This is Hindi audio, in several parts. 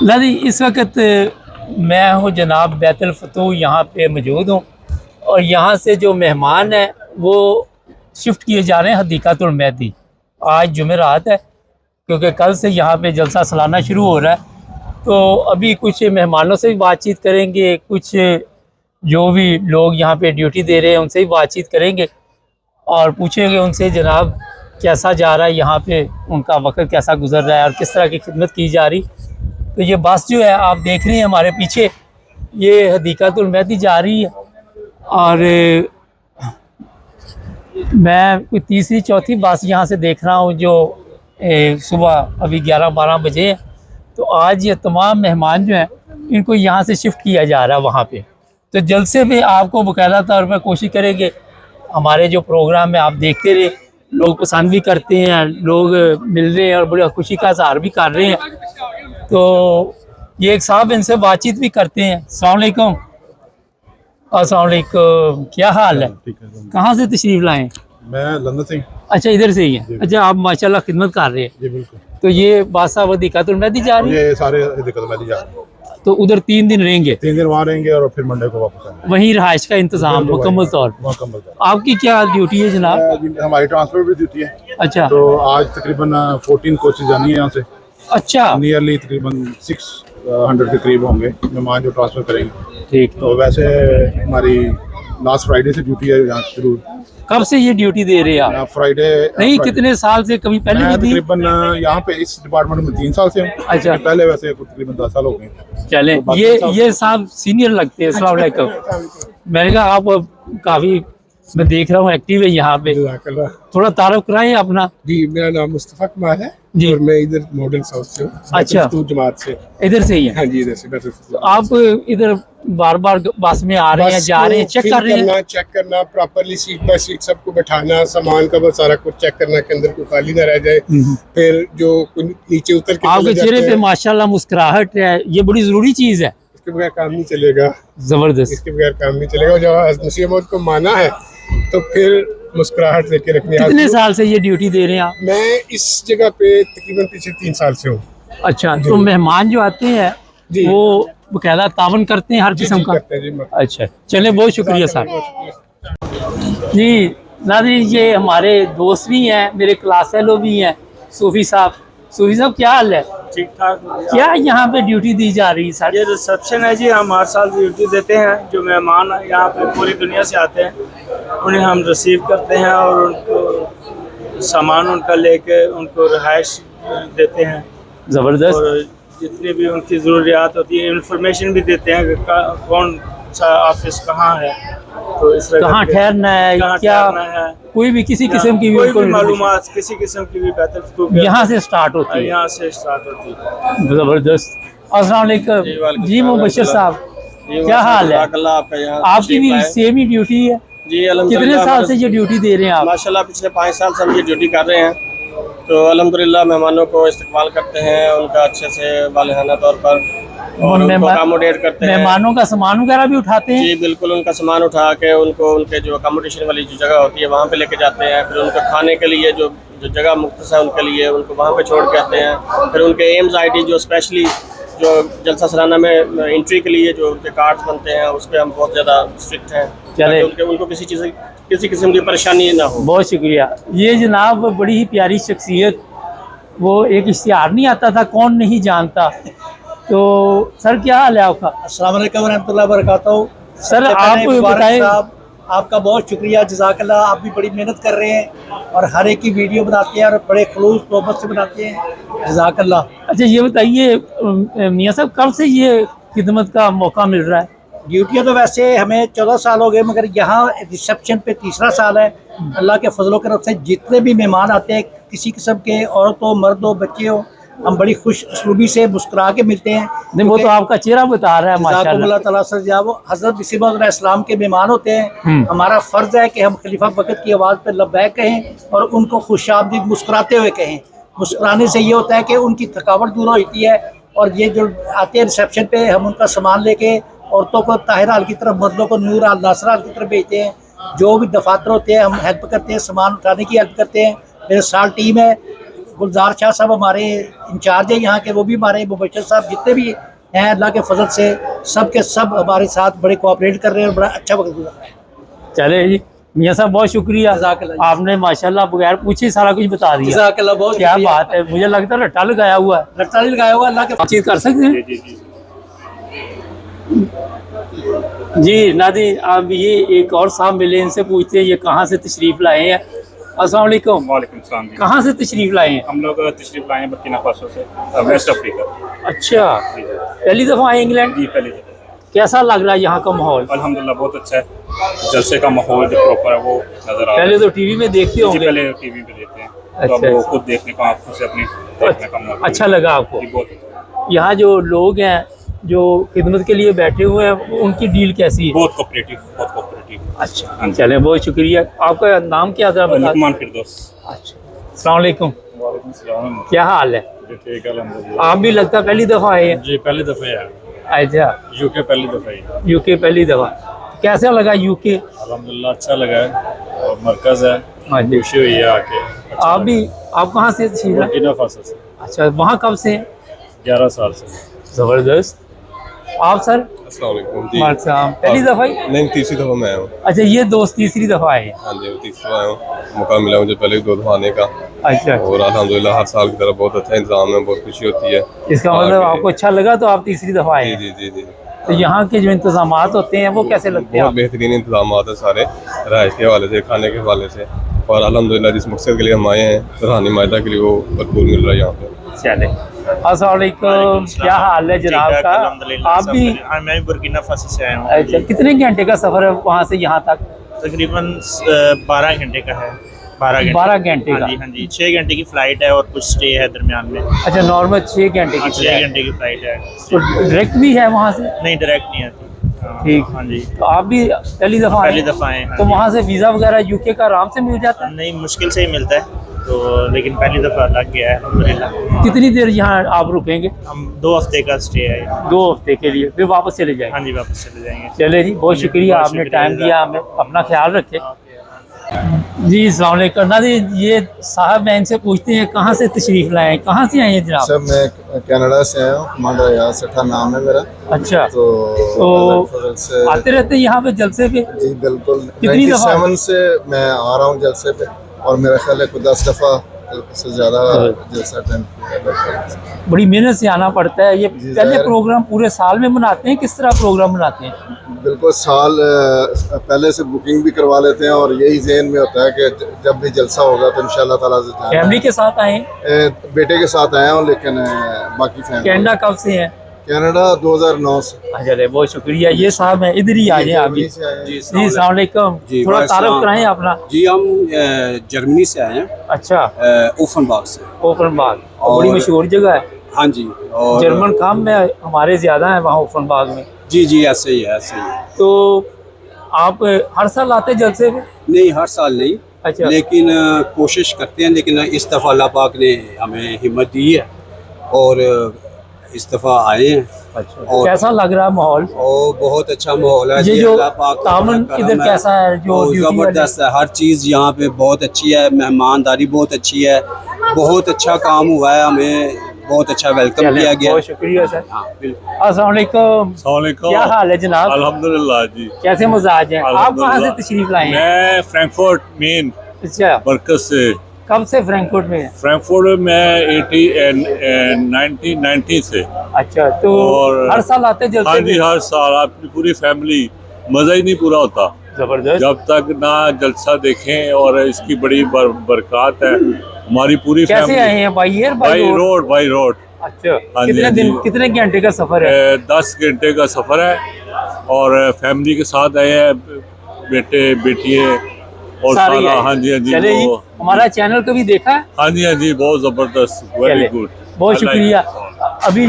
जी इस वक्त मैं हूँ जनाब बैतुल फतूह यहाँ पे मौजूद हूँ और यहाँ से जो मेहमान हैं वो शिफ्ट किए जा रहे हैं हदीक़तुल मेहदी। आज जुमेरात है क्योंकि कल से यहाँ पे जलसा सालाना शुरू हो रहा है। तो अभी कुछ मेहमानों से भी बातचीत करेंगे, कुछ जो भी लोग यहाँ पे ड्यूटी दे रहे हैं उनसे भी बातचीत करेंगे और पूछेंगे उनसे जनाब कैसा जा रहा है यहाँ पे, उनका वक्त कैसा गुजर रहा है और किस तरह की खिदमत की जा रही। तो ये बस जो है आप देख रहे हैं हमारे पीछे, ये हदीक़तुल मेहदी जा रही है और मैं कोई तीसरी चौथी बस यहाँ से देख रहा हूँ जो सुबह अभी 11-12 बजे है। तो आज ये तमाम मेहमान जो हैं इनको यहाँ से शिफ्ट किया जा रहा है वहाँ पे। तो जलसे में आपको बाकायदा तौर पर कोशिश करेंगे हमारे जो प्रोग्राम है आप देखते रहे, लोग पसंद भी करते हैं, लोग मिल रहे हैं और बड़ी खुशी का इज़हार भी कर रहे हैं। तो ये एक साहब इनसे बातचीत भी करते हैं। अस्सलाम वालेकुम। अस्सलाम वालेकुम, क्या हाल है? कहाँ से तशरीफ़ लाए? मैं लंदन से। अच्छा, इधर से ही है। अच्छा, आप माशाल्लाह खिदमत कर रहे हैं। जी बिल्कुल। तो ये बादशाह हदीक़तुल मेहदी जा रही है? ये सारे हदीक़तुल मेहदी जा रहे हैं। तो उधर 3 दिन रहेंगे? 3 दिन वहाँ रहेंगे और फिर मंडे को वापस आएंगे। वहीं रहाइश का इंतजाम मुकम्मल तौर पर? आपकी क्या ड्यूटी है जनाब? हमारी ट्रांसपोर्ट भी ड्यूटी है। अच्छा। तो आज तकरीबन 14 कोचेज जानी है यहाँ से। अच्छा। नियरली तकरीबन 600 के करीब होंगे मेहमान जो ट्रांसफर करेंगे। ठीक। तो वैसे हमारी लास्ट फ्राइडे से ड्यूटी है यहाँ शुरू। कब से ये ड्यूटी दे रहे हैं आप? फ्राइडे नहीं, कितने साल से? कभी पहले भी दी? तकरीबन यहाँ पे इस डिपार्टमेंट में 3 साल से हूँ। अच्छा। पहले वैसे तकरीबन 10 साल हो गए। चले, ये साहब सीनियर लगते हैं। अस्सलाम वालेकुम। मैंने कहा आप काफी, मैं देख रहा हूँ एक्टिव है यहाँ पे, थोड़ा तारुफ कराएं अपना। जी, मेरा नाम मुस्तफा कमाल है जी और मैं इधर मॉडर्न साउथ से हूँ। अच्छा। जमात से। इधर से ही है? हाँ जी, इधर से। तो आप इधर बार बार बस में आ रहे हैं, जा रहे हैं, चेक कर रहे हैं? चेक करना प्रॉपरली, सीट बाय सीट सबको बैठाना, सामान का सारा कुछ चेक करना कि अंदर कोई खाली ना रह जाए। फिर जो नीचे उतर के आपके चेहरे पे माशाल्लाह मुस्कुराहट है, ये बड़ी जरूरी चीज है। इसके बगैर काम नहीं चलेगा। जबरदस्त। इसके बगैर काम नहीं चलेगा। जब नसीब को माना है तो फिर मुस्कुराहट लेके रखनी है। कितने साल से ये ड्यूटी दे रहे हैं आप? मैं इस जगह पे तकरीबन पिछले 3 साल से हूँ। अच्छा। तो मेहमान जो आते हैं वो बकायदा तावन करते हैं हर किस्म का? अच्छा, चले, बहुत शुक्रिया साहब। जी नाज़रीन, ये हमारे दोस्त भी हैं, मेरे क्लास फेलो भी हैं, सूफी साहब। सूफी साहब, क्या हाल है? ठीक ठाक। क्या यहाँ पे ड्यूटी दी जा रही है सर? ये रिसेप्शन है जी, हम हर साल ड्यूटी देते हैं। जो मेहमान यहाँ पे पूरी दुनिया से आते हैं उन्हें हम रिसीव करते हैं और उनको सामान उनका लेके उनको रिहाइश देते हैं। ज़बरदस्त। और जितनी भी उनकी ज़रूरियात होती है इंफॉर्मेशन भी देते हैं कि कौन सा ऑफिस कहाँ है, तो इस तरह कहाँ ठहरना है, क्या है, कोई भी किसी किस्म की कोई भी मालूमात किसी किस्म की भी बैतुल यहाँ से स्टार्ट होती है? यहाँ से स्टार्ट होती है। ज़बरदस्त। अस्सलाम वालेकुम। जी मुबशर साहब, क्या हाल है? आपकी भी सेम ही ड्यूटी है? जी, कितने साल से ये ड्यूटी दे रहे हैं आप? माशाल्लाह पिछले 5 साल से हम ये ड्यूटी कर रहे हैं। तो अल्हम्दुलिल्लाह मेहमानों को इस्तकबाल करते हैं, उनका अच्छे से वालिहाना तौर पर और उनको अकोमोडेट करते हैं। मेहमानों का सामान वगैरह भी उठाते हैं? जी बिल्कुल, उनका सामान उठा के उनको उनके जो अकोमोडेशन वाली जो जगह होती है वहाँ पे लेके जाते हैं। फिर उनका खाने के लिए जो जगह मुख्तस है उनके लिए उनको वहाँ पे छोड़ के आते हैं। फिर उनके एम्स ID जो स्पेशली जो जलसा सालाना में एंट्री के लिए जो उनके कार्ड्स बनते हैं उस पर हम बहुत ज़्यादा स्ट्रिक्ट हैं। चले, उनको किसी किस्म की परेशानी ना हो। बहुत शुक्रिया। ये जनाब बड़ी ही प्यारी शख्सियत, वो एक इश्तिहार नहीं आता था, कौन नहीं जानता। तो सर, क्या हाल है आपका? अस्सलाम वालेकुम वरहमतुल्लाहि वबरकातुहू। सर आप बताएं। आपका बहुत शुक्रिया, जज़ाकल्लाह। आप भी बड़ी मेहनत कर रहे हैं और हर एक की वीडियो बनाते हैं और बड़े खलूस मोहब्बत से बनाते हैं, जज़ाकल्लाह। अच्छा, ये बताइए मियाँ साहब, कब से ये खिदमत का मौका मिल रहा है? ड्यूटियाँ तो वैसे हमें 14 साल हो गए, मगर यहाँ रिसेप्शन पे तीसरा साल है। अल्लाह के फजलो करम से जितने भी मेहमान आते हैं, किसी किस्म के, औरत हो, मर्द हो, बच्चे हो, हम बड़ी खुश असलूबी से मुस्कुरा के मिलते हैं। नहीं, वो तो आपका चेहरा बता रहा है माशाल्लाह। अल्लाह ताला से वो हज़रत मसीह इस्लाम के मेहमान होते हैं। हमारा फ़र्ज़ है कि हम खलीफा वक़्त की आवाज़ पर लब्बैक कहें और उनको खुशामदीद मुस्कुराते हुए कहें। मुस्कुराने से ये होता है कि उनकी थकावट दूर होती है। और ये जो आते हैं रिसेप्शन पे, हम उनका सामान लेके औरतों को ताहिरा हाल की तरफ, मर्दों को नूर हाल नासरा हाल की तरफ भेजते हैं। जो भी दफातर होते हैं हम हेल्प करते हैं, सामान उठाने की हेल्प करते हैं। मेरे साल टीम है, गुलजार शाह साहब हमारे इंचार्ज है यहाँ के, वो भी हमारे मुबशर साहब जितने भी हैं अल्लाह के फजल से सब के सब हमारे साथ बड़े कोऑपरेट कर रहे हैं और बड़ा अच्छा वक्त गुजर रहा है। चले जी मियाँ साहब बहुत शुक्रिया, जज़ाकल्लाह। आपने माशाल्लाह बगैर पूछे सारा कुछ बता दिया। जज़ाकल्लाह, बहुत क्या शुक्रिया। बात है, मुझे लगता है रट्टा लगाया हुआ है। रट्टा नहीं लगाया हुआ, अल्लाह के बातचीत कर सकते हैं जी। नादी आप ये एक और साहब मिले, इनसे पूछते हैं ये कहाँ से तशरीफ़ लाए हैं। अस्सलाम वालेकुम। वालेकुम सलाम जी। कहाँ से तशरीफ़ लाए हैं? हम लोग तशरीफ लाए हैं बर्किना फासो से, वेस्ट अफ्रीका। अच्छा, पहली दफ़ा आए इंग्लैंड? जी पहले दफ़ा। कैसा लग रहा है यहाँ का माहौल? अल्हम्दुलिल्लाह बहुत अच्छा है, जलसे का माहौल जो प्रॉपर है वो नज़र आ रहा है। पहले तो टीवी में देखते जी, होंगे। पहले टीवी पे देखते हैं तो अच्छा, अब वो अच्छा। खुद देखने का, आँखों से अपनी देखने का मौका अच्छा लगा आपको? जी बहुत यहाँ जो लोग हैं जो खिदमत के लिए बैठे हुए हैं उनकी डील कैसी है? बहुत कोऑपरेटिव, बहुत कोऑपरेटिव। अच्छा, चलें बहुत शुक्रिया। आपका नाम क्या था बता? लुकमान फिरदौस। अच्छा, अस्सलाम वालेकुम। वालेकुम सलाम। क्या हाल है? जी ठीक है अल्हम्दुलिल्लाह। आप भी लगता पहली दफ़ा आए हैं? जी पहली दफ़ा है, अच्छा, यूके पहली दफ़ा ही। यूके पहली दफ़ा। कैसा लगा यूके? अल्हम्दुलिल्लाह अच्छा लगा है, और मरकज़ है, हाँ जी। खुशी हुई है आके। अच्छा आप लगा। भी, आप कहाँ से तशरीफ़ लाए? बर्किना फासो से। अच्छा, वहाँ कब से? 11 साल से। ज़बरदस्त। आप सर? अस्सलाम वालेकुम जी। वालेकुम सलाम। पहली दफ़ा ही? नहीं, तीसरी दफ़ा मैं आया हूँ। अच्छा, ये दोस्त तीसरी दफ़ा आए हैं? हाँ जी, तीसरी दफ़ा आया हूँ। मौका मिला मुझे पहले 2 दफ़ा आने का, अच्छा, और अल्हम्दुलिल्लाह हर साल की तरह बहुत अच्छा इंतज़ाम है, बहुत खुशी होती है। इसका मतलब आगे- आपको अच्छा लगा तो आप तीसरी दफ़ा आए जी हैं। जी जी जी। तो यहाँ के जो इंतजामात होते हैं वो कैसे लगते हैं बहुत आपको? बेहतरीन इंतजाम है सारे, रहाइश के हवाले से, खाने के हवाले से, और अल्हम्दुलिल्लाह जिस मकसद के लिए हम आए हैं रूहानी मायदा के लिए वो भरपूर मिल रहा है यहाँ पे। चले, अस्सलाम वालेकुम। क्या हाल है जनाब का? आप भी? मैं भी बुर्किना फासो से आया हूँ। अच्छा, कितने घंटे का सफ़र है वहाँ से यहाँ तक? तकरीबन 12 घंटे का है। 12 घंटे का? हाँ जी 6 घंटे की फ़्लाइट है और कुछ स्टे है दरमियान में। अच्छा, नॉर्मल 6 घंटे की 6 flight। घंटे की फ़्लाइट है। तो डायरेक्ट भी है वहाँ से? नहीं डायरेक्ट नहीं आती। ठीक। हाँ जी तो आप भी पहली दफ़ा आए? पहली दफ़ा आए। तो वहाँ से वीज़ा वगैरह यूके का आराम से मिल जाता है? नहीं मुश्किल से ही मिलता है, तो लेकिन पहली दफ़ा लग गया है अल्हम्दुलिल्लाह। कितनी देर यहाँ आप रुकेंगे? हम 2 हफ्ते का स्टे है। 2 हफ्ते के लिए, फिर वापस चले जाएंगे? हाँ जी वापस चले जाएंगे। चले जी, बहुत शुक्रिया, बहुत आपने शुक्रिया, टाइम दिया, हमें अपना ख्याल रखे जी। अस्सलाम वालेकुम। नादी ये साहब मैं इनसे पूछते हैं कहाँ से तशरीफ़ लाए हैं, कहाँ से आए हैं जनाब? सर मैं कनाडा से आया हूँ, कमांडर यार सेठा नाम है मेरा। अच्छा, तो अल्लाह के फजल से आते रहते हैं यहाँ पे जलसे पे? जी बिल्कुल। कितनी दफ़ा? 97 से मैं आ रहा हूँ जलसे पे, और मेरा ख्याल है 10 दफ़ा से ज़्यादा जलसा अटेंड किया है। बड़ी मेहनत से आना पड़ता है। ये जी, पहले ज़ाहिर। प्रोग्राम पूरे साल में मनाते हैं, किस तरह प्रोग्राम मनाते हैं? बिल्कुल साल पहले से बुकिंग भी करवा लेते हैं, और यही ज़हन में होता है कि जब भी जलसा होगा तो इंशाल्लाह ताला से जाना है। फैमिली के साथ आए हैं? बेटे के साथ आया हूँ, लेकिन बाकी फैमिली कनाडा कब से हैं? कनाडा 2009 से। अच्छा, बहुत शुक्रिया। ये साहब है, इधर ही आ जाए आप भी। जर्मनी से आए हैं। जी अस्सलाम वालेकुम। जी, थोड़ा वालेकुम तारुफ सलाम। कराएं अपना। जी हम जर्मनी से आए हैं, अच्छा, ओफनबाग से। ओफनबाग और- बड़ी मशहूर जगह है। हाँ जी, और जर्मन काम में हमारे ज़्यादा हैं वहाँ ओफनबाग में। जी जी ऐसे ही है, ऐसे ही है। तो आप हर साल आते हैं जलसे में? नहीं हर साल नहीं, अच्छा, लेकिन कोशिश करते हैं, लेकिन इस दफ़ा अल्लाह पाक ने हमें हिम्मत दी है और इस दफ़ा आए हैं। अच्छा। और- कैसा लग रहा है माहौल? और बहुत अच्छा माहौल है ये जी, जो अल्लाह पाक का तामन बड़ा इधर करम कैसा है? जो और ड्यूटी वाले- ज़बरदस्त है, हर चीज़ यहाँ पे बहुत अच्छी है, मेहमानदारी बहुत अच्छी है, बहुत अच्छा काम हुआ है, हमें बहुत अच्छा वेलकम चलें, किया गया। बहुत शुक्रिया सर। हाँ बिल्कुल। अस्सलाम वालेकुम। अस्सलामुअलैकुम। क्या हाल है जनाब? अल्हम्दुलिल्लाह जी। कैसे मजाज हैं? आप कहाँ से अल्हम्दुलिल्लाह। तशरीफ लाए हैं? मैं फ्रैंकफर्ट मेन अच्छा, मरकज से। कब से फ्रैंकफर्ट में है? फ्रैंकफर्ट में 1990 से। अच्छा, तो और- हर साल आते जलसे हाँ जी में? हर साल अपनी पूरी फैमिली, मज़ा ही नहीं पूरा होता जबरदस्त। जब तक ना जलसा देखें, और इसकी बड़ी बरकत है हमारी पूरी कैसे फैमिली। आए हैं? By air, by by road? By road. अच्छा, हाँ जी, कितने हाँ दिन, जी। कितने घंटे का सफर है? 10 घंटे का सफ़र है, और फैमिली के साथ आए हैं, बेटे बेटियाँ और सारे सारा। आए। हाँ जी हाँ जी चले जी, वो- हमारा चैनल कभी देखा है? हाँ जी हाँ जी बहुत ज़बरदस्त, वेरी चले, गुड। बहुत शुक्रिया। अभी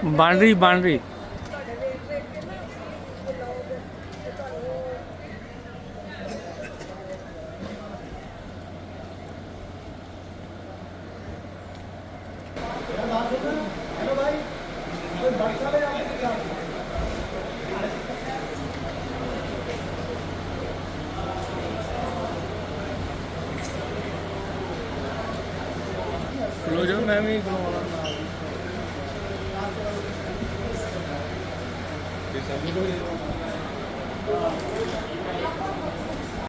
बन रही लो जो मैं भी करवाना